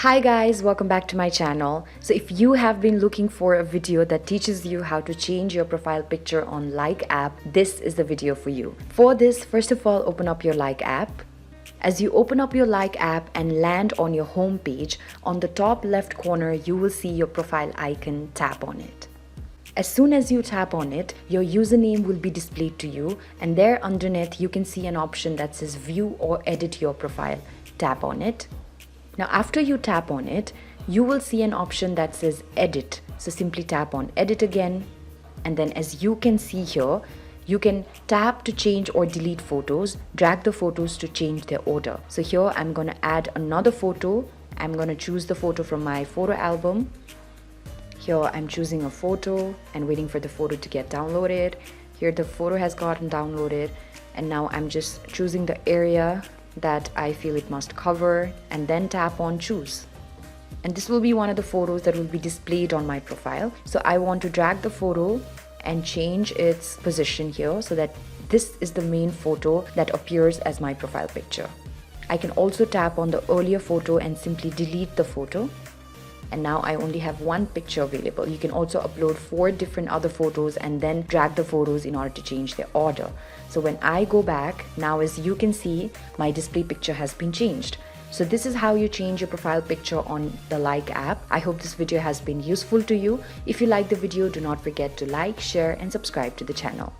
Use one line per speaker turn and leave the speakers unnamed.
Hi guys, welcome back to my channel. So if you have been looking for a video that teaches you how to change your profile picture on Likee app, this is the video for you. For this, first of all, open up your Likee app. As you open up your Likee app and land on your home page, on the top left corner, you will see your profile icon. Tap on it. As soon as you tap on it, your username will be displayed to you, and there underneath you can see an option that says view or edit your profile. Tap on it. Now after you tap on it, you will see an option that says edit. So simply tap on edit again, and then as you can see here, you can tap to change or delete photos, drag the photos to change their order. So here I'm going to add another photo. I'm going to choose the photo from my photo album. Here I'm choosing a photo and waiting for the photo to get downloaded. Here the photo has gotten downloaded, and now I'm just choosing the area that I feel it must cover and then tap on choose. And this will be one of the photos that will be displayed on my profile. So I want to drag the photo and change its position here so that this is the main photo that appears as my profile picture. I can also tap on the earlier photo and simply delete the photo. And now I only have one picture available. You can also upload 4 different other photos and then drag the photos in order to change their order. So when I go back, now as you can see, my display picture has been changed. So this is how you change your profile picture on the Likee app. I hope this video has been useful to you. If you like the video, do not forget to like, share, and subscribe to the channel.